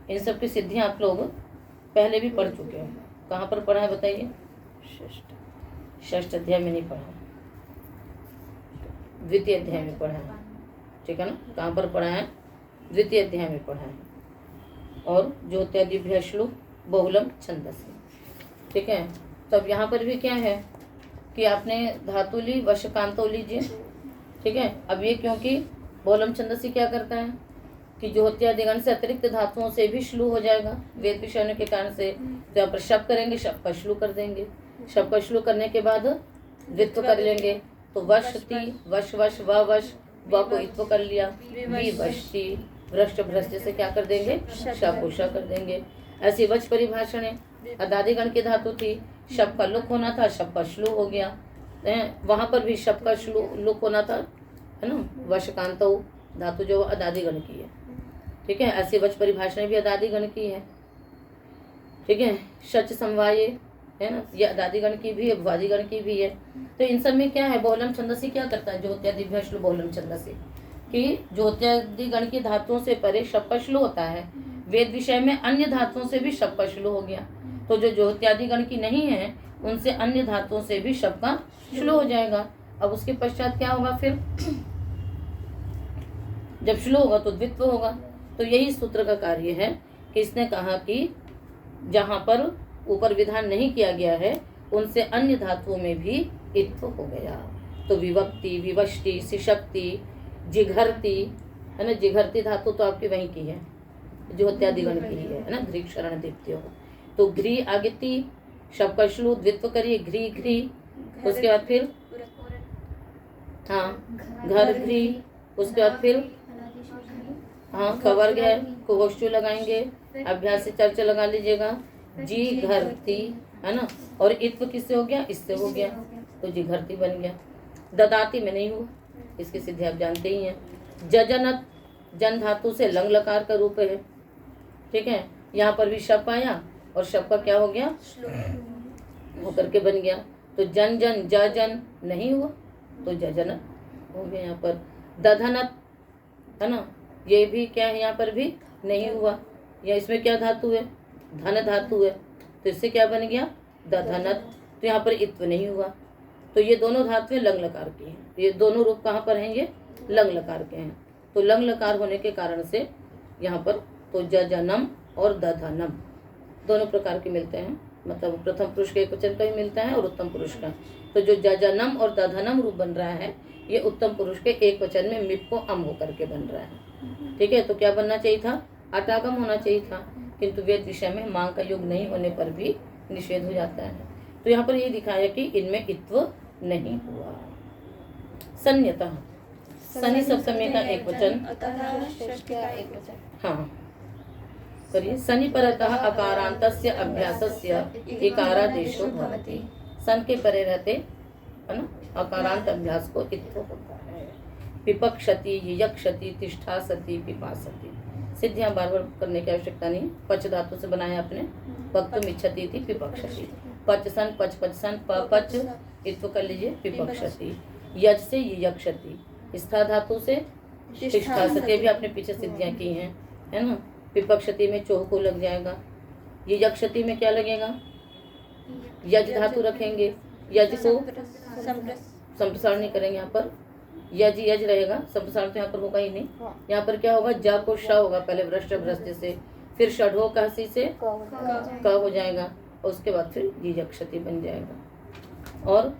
इन सब की सिद्धियां आप लोग पहले भी पढ़ चुके हो। कहाँ पर पढ़ा है बताइए? षष्ठ अध्याय में नहीं पढ़ा, द्वितीय अध्याय में पढ़ा है, ठीक है ना। कहाँ पर पढ़ा है? द्वितीय अध्याय में पढ़ा है। और ज्योत्यादिभ्य श्लोक बहुलम छंदसी, ठीक है। तब यहाँ पर भी क्या है कि आपने धातु ली, वशकांतो लीजिए, ठीक है। अब ये क्योंकि बहुलम छंदसी क्या करता है कि ज्योत्यादिगण से अतिरिक्त धातुओं से भी श्लू हो जाएगा वेद विषय होने के कारण से। तो यहाँ पर शब करेंगे, शब का श्लू कर देंगे, शब का श्लू करने के बाद द्वित्व कर लेंगे। तो वशति, वश वश व वश, व को इत्व कर लिया, विवष्टि, भ्रष्ट भ्रष्ट से क्या कर देंगे? शकोशा कर देंगे। ऐसी वच परिभाषण है, अदादिगण की धातु थी, शब का लुक होना था, शब का श्लू हो गया। वहां पर भी शब का श्लू लुक होना था, है ना। वशकांत धातु जो अदादि गण की है, ठीक है। ऐसी वच परिभाषाएं भी अदादि गण की है, ठीक है। शच समवाये, है ना, ये अदादि गण की भी है, भुवादि गण की भी है। तो इन सब में क्या है, बहुलम छंदसी क्या करता है, ज्योत्यादि भ्यश्लु बहुलम छंदसी, कि ज्योत्यादि गण की धातुओं से परे शब का श्लू होता है। वेद विषय में अन्य धातुओं से भी शब का श्लू हो गया, तो जो ज्योत्यादि गण की नहीं है उनसे अन्य धातुओं से भी शब का श्लू हो जाएगा। अब उसके पश्चात क्या होगा, फिर जब श्लू होगा तो द्वित्व होगा। तो यही सूत्र का कार्य है कि इसने कहा कि जहां पर ऊपर विधान नहीं किया गया है उनसे अन्य धातुओं में भी इत्व हो गया। तो विभक्ति, विवष्टि, सिशक्ति, जिघरती, है ना। जिघरती धातु तो आपकी वहीं की है, ज्योत्यादि गण की है ना, घ्री क्षरण दीप्त्यो। तो घ्री आगिति, शब का श्लू द्वित्व करिए, घ्री घ्री। उसके बाद फिर हाँ घर घ्री। उसके बाद फिर हाँ कवर्ग है, कुहोष्टु लगाएंगे, अभ्यास से चर्चा लगा लीजिएगा, जी घरती, है ना। और इत्व किससे हो गया, इससे हो गया, तो जी घरती बन गया। ददाती में नहीं हुआ, इसकी सिद्धि आप जानते ही हैं। जजनत, जन धातु से लंग लकार का रूप है, ठीक है। यहाँ पर भी शब आया और शब का क्या हो गया, होकर के बन गया। तो जन जन जन नहीं हुआ, तो जजनत हो गया। यहाँ पर दधनत, है ना, ये भी क्या है, यहाँ पर भी नहीं हुआ। या इसमें क्या धातु है, धन धातु है, तो इससे क्या बन गया, दधनत। तो यहाँ पर इत्व नहीं हुआ। तो ये दोनों धातुएं लंग लकार की हैं। ये दोनों रूप कहाँ पर हैं, ये लंग लकार के हैं। तो लंग लकार होने के कारण से यहाँ पर तो जजनम और दधनम दोनों प्रकार के मिलते हैं, मतलब प्रथम पुरुष के एक वचन का भी मिलता है और उत्तम पुरुष का। तो जो जजनम और दधनम रूप बन रहा है ये उत्तम पुरुष के एक वचन में मिप को अम होकर के बन रहा है, ठीक है। तो क्या बनना चाहिए था, अटागम होना चाहिए था, किंतु वेद विषय में मांग का योग नहीं होने पर भी निषेध हो जाता है। तो यहाँ पर ये दिखाया कि इनमें इत्व नहीं हुआ। सन्यतः, सनि सप्तमी का एक वचन, हाँ करिए। सनि परतः अकारांतस्य अभ्यासस्य इकारादेशो भवति। सन के परे रहते, है ना, अकारांत अभ्यास को इत्व होता है। पिपक्षति, यक्षति, तिष्ठासति, पिपासति। सिद्धियां बार बार करने की आवश्यकता नहीं। पच धातु से बनाया आपने, पक्तुम इच्छति थी पिपक्षति, पच सन पच पच सन पच इत्व कर लीजिए, पिपक्षति। यज से यक्षति, स्था धातु से तिष्ठासति, भी आपने पीछे सिद्धियां की हैं, है ना। पिपक्षति में चोह को लग जाएगा, ये यक्षति में क्या लगेगा, यज धातु रखेंगे, यज को संप्रसारण नहीं करेंगे, यहाँ पर यज यज रहेगा, संप्रसारण तो यहाँ पर होगा ही नहीं। यहाँ पर क्या होगा, ज को श होगा, पहले भ्रष्ट भ्रष्ट से, फिर षढ़ो कहसी से क हो जाएगा, और उसके बाद फिर ये यक्षति बन जाएगा। और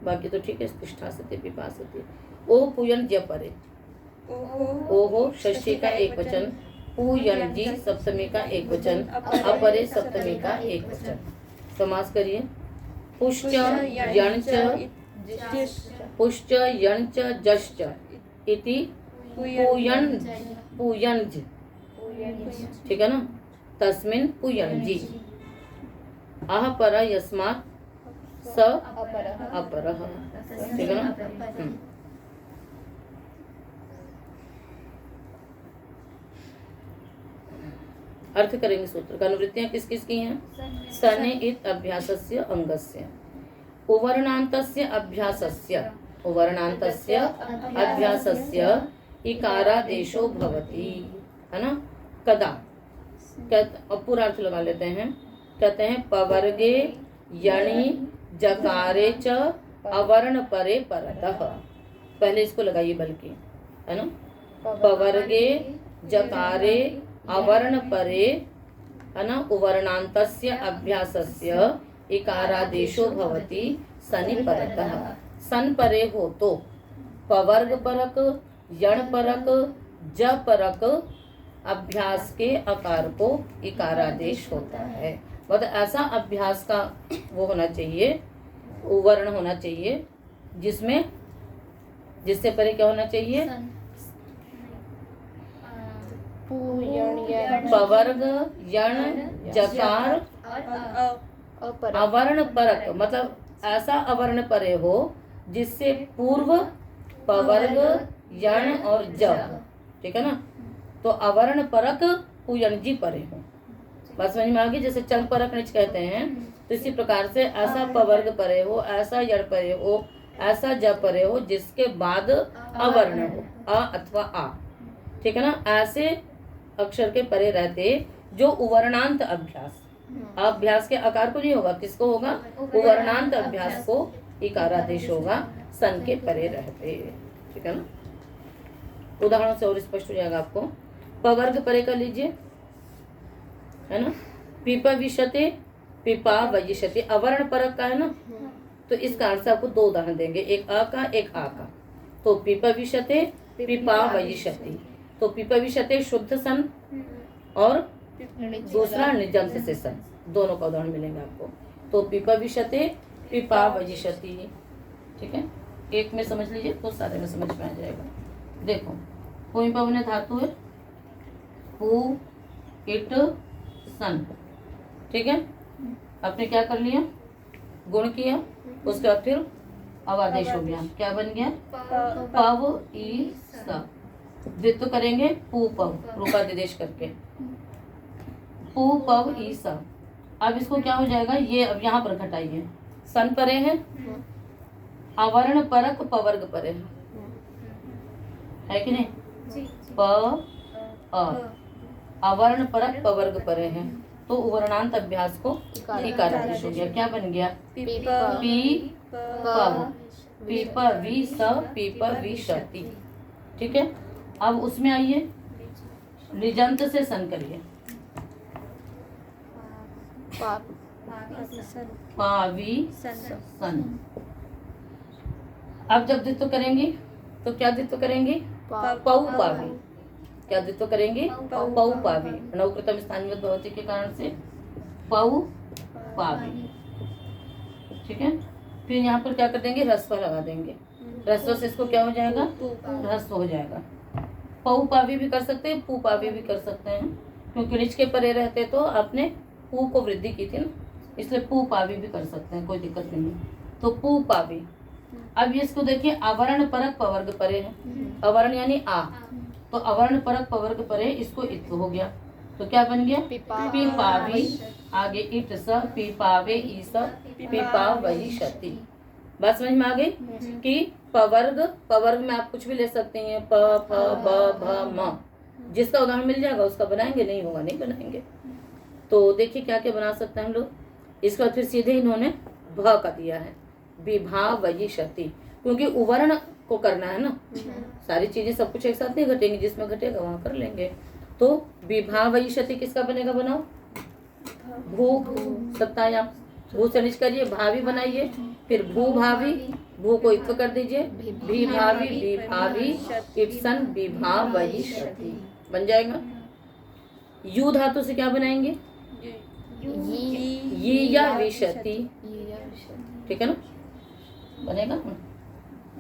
बाकी तो ठीक है, तिष्ठासति पिपासति। ओ पूयन ज परे, ओहो षष्ठी का एक वचन, पूयन जी सप्तमी का एक वचन, अपरे सप्तमी का एक वचन। समास करिए। पुष्च यणच, पुष्च यणच जश्च इति पूयन, पूयंज, ठीक है ना, तस्मिन् पूयंजी। आह पर यस्मात् स अपरः, ठीक है ना। अर्थ करेंगे सूत्र का। अनुवृत्तियां किस किस की हैं, सने इत अभ्यासस्य अंगस्य, उवर्णान्तस्य अभ्यासस्य, उवर्णान्तस्य अभ्यासस्य इकारादेशो भवति, है ना। कदा, अब पूरा अर्थ लगा लेते हैं। कहते हैं पवर्गे यणि जकारे च अवर्ण परे परतः, पहले इसको लगाइए बल्कि, है ना। पवर्गे जकारे अवर्ण परे, है ना, उवर्णान्तस्य अभ्यासस्य इकारादेशो भवति सनि परतः। सन परे हो तो पवर्ग परक, यण परक, ज परक अभ्यास के आकार को इकारादेश होता है। मतलब ऐसा अभ्यास का वो होना चाहिए, उवर्ण होना चाहिए, जिसमें जिससे परे क्या होना चाहिए, पवर्ग यण जकार अवर्ण परक मतलब ऐसा अवर्ण परे हो जिससे पूर्व पवर्ग यण और ज, ठीक है ना, तो अवर्ण परक पुयणजी परे हो। बात समझ में आ गई? जैसे चंग परक निच कहते हैं, तो इसी प्रकार से ऐसा पवर्ग परे हो, ऐसा यण परे हो, ऐसा ज परे हो जिसके बाद अवर्ण हो, अ अथवा आ, ठीक है ना। ऐसे अक्षर के परे रहते जो उवर्णांत अभ्यास, अभ्यास के आकार को नहीं होगा, किसको होगा? उवर्णांत अभ्यास को इकारादेश होगा, सन के परे रहते, ठीक है ना। उदाहरणों से और स्पष्ट हो जाएगा आपको। पवर्ग परे कर लीजिए, है ना। पीपा विशते, पिपा वयिष्यति, अवर्ण परक का है ना, तो इस कारण से आपको 2 उदाहरण देंगे, एक अ का एक आ का। तो पीपा विशते, पिपा वयिष्यति, तो पिपा विशते शुद्ध सन और दूसरा निजंत से सन, दोनों का उदाहरण मिलेंगे आपको। तो पिपा विशते, पिपा वयिष्यति, ठीक है। एक में समझ लीजिए तो सारे में समझ में आ जाएगा। देखो कोई पवने धातु है पू इट सन, ठीक है। आपने क्या कर लिया? गुण किया, उसके बाद फिर अवादेश हो गया, क्या बन गया? पव ई स। द्वित्व करेंगे पू पव, रूपादिदेश करके पू पव ई स। अब इसको क्या हो जाएगा? ये अब यहाँ पर घटाइए, सन परे है, अवर्ण परक पवर्ग परे है कि नहीं? प अ, अवर्ण परक पवर्ग परे है, तो उवर्णांत अभ्यास को इकारादेश हो गया, क्या बन गया? पी पव, पीप वी स, पीप वी शति, ठीक है। अब उसमें आइए, निजंत से सन करिए, पावी सन। अब जब द्वित्व करेंगी तो क्या द्वित्व करेंगे? पौ पावी, क्या द्वित्व करेंगे? पौ पावी, नवकृतम स्थानीय भवती के कारण से पौ पावी, ठीक है। फिर यहाँ पर क्या कर देंगे? ह्रस्व लगा देंगे, ह्रस्व से इसको क्या हो जाएगा? ह्रस्व हो जाएगा। पौ पावी भी कर सकते हैं, पू पावी भी कर सकते हैं, क्योंकि निच के परे रहते तो आपने पू को वृद्धि की थी ना, इसलिए पू पावी भी कर सकते हैं, कोई दिक्कत नहीं है। तो पू पावी। अब ये इसको देखिए, आवरण परक पवर्ग परे है, अवर्ण यानी आ, तो अवर्ण परक पवर्ग परे, इसको इत्व हो गया, तो क्या बन गया? पिपावी, आगे इट स, पिपावे ई स, पिपावयिष्यति। बात समझ में आ गई कि पवर्ग, पवर्ग में आप कुछ भी ले सकते हैं, प फ ब भ म, जिसका उदाहरण मिल जाएगा उसका बनाएंगे, नहीं होगा नहीं बनाएंगे। तो देखिए क्या क्या बना सकते हैं हम लोग। इसके बाद फिर सीधे इन्होंने भ का दिया है, विभावयिष्यति, क्योंकि उवर्ण को करना है ना, सारी चीजें सब कुछ एक साथ नहीं घटेंगी, जिसमें घटेगा वहां कर लेंगे। तो विभावयिष्यति किसका बनेगा? बनाओ, भू सत्तायाम, भू से निच करिए, भावी बनाइए, फिर भू भावी, भू को इत्व कर दीजिए, भी भावी, विभावी, इप्सन विभावयिष्यति बन जाएगा। यू धातु से क्या बनाएंगे? ये या विशति, ठीक है ना, बनेगा।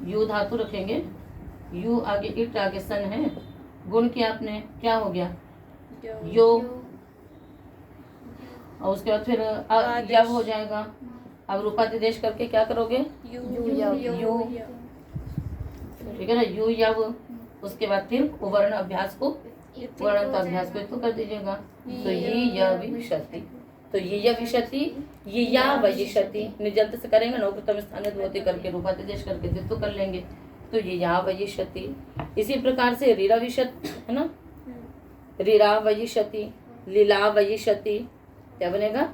यू धातु रखेंगे, यू आगे इट आगे सन है, गुण किया आपने, क्या हो गया? यो, और उसके बाद फिर यव हो जाएगा। अब रूपादिदेश करके क्या करोगे? यू, ठीक है ना, यू यव। उसके बाद फिर उवर्ण अभ्यास को, उवर्णत अभ्यास को तो कर दीजिएगा, तो ये य विशति, तो ये य विशति, ये या वयिष्यति, निजंत से करेंगे, नौकृतम स्थानीय भवती करके रूपादिदेश करके द्वित्व कर लेंगे, तो ये या वयिष्यति। इसी प्रकार से रीरा विशत है ना, रीरा वयिष्यति, लीला वयिष्यति, क्या बनेगा?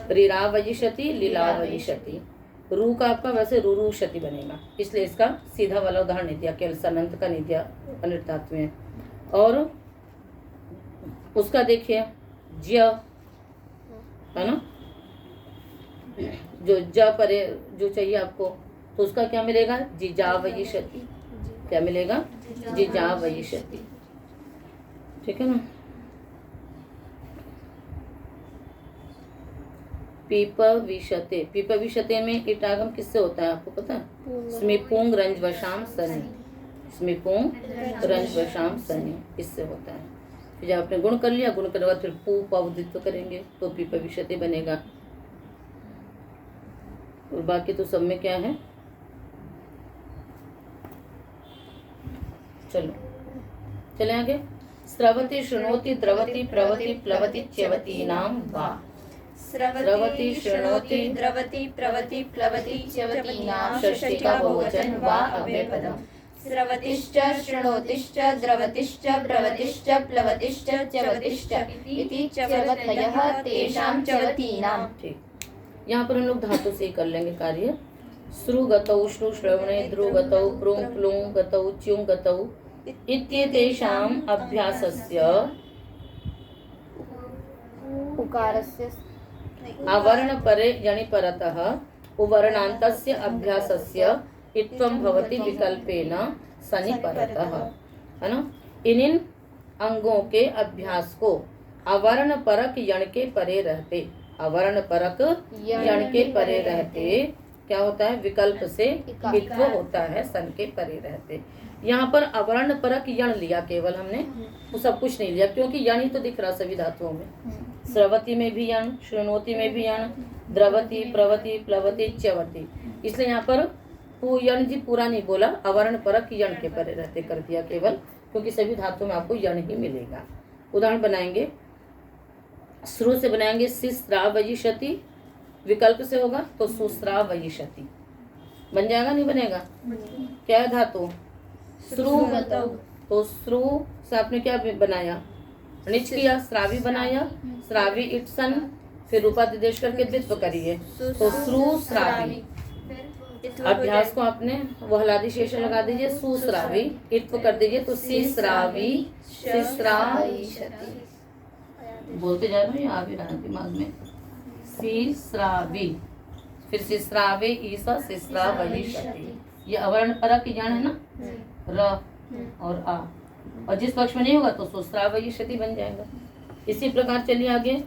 रीरा वयिष्यति, लीला वयिष्यति। रू का आपका वैसे रुरुषति बनेगा, इसलिए इसका सीधा वाला उदाहरण नहीं दिया, केवल सनंत का नहीं दिया अनिर्धातु में। और उसका देखिए ज्य है ना, जो ज परे जो चाहिए आपको, तो उसका क्या मिलेगा? जिजा वयिष्यति, क्या मिलेगा? जिजा वयिष्यति, ठीक है ना। पीप विशते, पीप विशते में इटागम किससे होता है आपको पता है? स्मिपुंग रंज वशाम सनी, स्मिपुंग रंज वशाम सनी, इससे होता है। जब आपने गुण कर लिया, गुण करने के बाद फिर पू पव द्वित्व करेंगे, तो पीप विशते बनेगा। और बाकी तो सब में क्या है। चलो चले आगे। स्रवति शृणोति द्रवति प्रवति प्लवति च्यवती नाम वा। स्रवति शृणोति द्रवति प्रवति प्लवति च्यवतीनां षष्ठी का बहुवचन वा अव्ययपदम्। स्रवतिश्च शृणोतिश्च द्रवतिश्च प्रवतिश्च प्लवतिश्च च्यवतिश्च इति च्यवतयः तेषां च्यवतीनां। ठीक, यहाँ पर हम लोग धातु से ही कर लेंगे कार्य। श्रु गतौ श्रु श्रवणे ध्रु गतौ प्रुं प्लुं गतौ च्युं गतौ इत्येतेषाम् अभ्यासस्य उकारस्य आवरण परे यणि परतः उवर्णान्तस्य अभ्यासस्य इत्वं भवति विकल्पेन सनि परतः, है ना। इन अंगों के अभ्यास को आवरण परक यण के परे रहते, आवरण परक यण के परे रहते क्या होता है, विकल्प से इत्व होता है, सन के परे रहते। यहाँ पर आवरण परक यण लिया केवल हमने, वो सब कुछ नहीं लिया क्योंकि यण ही तो दिख रहा सभी धातुओं में। स्रवति में भी यण, शृणोति में भी यण, द्रवति प्रवति प्लवति च्यवति, इसलिए यहाँ पर यण जी पूरा नहीं बोला, आवरण परक यण के परे रहते कर दिया केवल, क्योंकि सभी धातुओं में आपको यण ही मिलेगा। उदाहरण बनाएंगे, श्रु से बनाएंगे सिस्रावयिषति, विकल्प से होगा तो सुस्रावयिषति बन जाएगा, नहीं बनेगा। क्या है धातु, श्रु, तो श्रु से आपने क्या बनाया, निच किया, श्रावी बनाया, श्रावी इटसन, फिर रूपादिदेश करके द्वित्व करिए तो श्रु श्रावी। अभ्यास को आपने वो हलादी शेष लगा दीजिए, सुश्रावी, इत्व कर दीजिए तो सिस्रावी सिस्राविषति। बोलते जा रहे हैं, आ भी रहा दिमाग में, सिस्रावी, फिर सिस्रावे ईसा सिस्रावयिषति। ये अवर्ण परक यण है ना, र और आ, और जिस पक्ष में नहीं होगा तो सुस्रावयिषति बन जाएगा। इसी प्रकार चलिए आगे,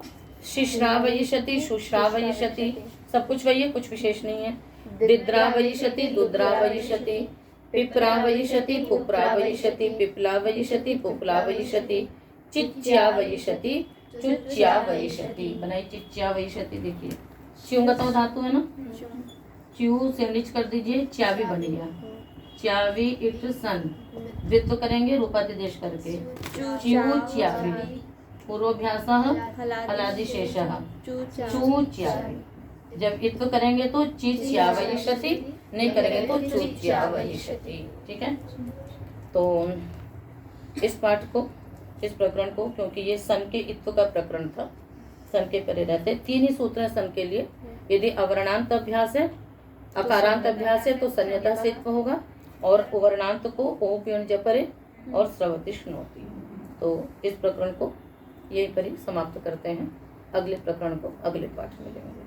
शिश्रावयिषति शुश्रावयिषति, सब कुछ वही है, कुछ विशेष नहीं है। दिद्रावयिषति दुद्रावयिषति, पिप्रावयिषति पुप्रावयिषति, पिप्लावयिषति पुप्लावयिषति, चिच्यावयिषति चुच्यावयिषति। बनाई चिच्यावयिषति, देखिए च्युंगतौ धातु है ना, च्यू से निच कर दीजिए, च्यावी बन गया, च्यावी इट सन, द्वित्व करेंगे रूपादिदेश करके, च्यू च्यावी, पूर्वाभ्यास हलादि शेष चू च्यावी। जब इत्व करेंगे तो चिच्यावयिषति, नहीं करेंगे तो चुच्यावयिषति। ठीक है, तो इस पाठ को, इस प्रकरण को, क्योंकि ये सन के इत्व का प्रकरण था, सन के परे रहते, 3 ही सूत्र हैं सन के लिए। यदि अवर्णांत अभ्यास है, अकारांत अभ्यास है तो संयता से इत्व होगा, और उवर्णांत को ओप्यण जपरे और स्रवति शृणोति। तो इस प्रकरण को यहीं पर ही समाप्त करते हैं, अगले प्रकरण को अगले पाठ में लेंगे।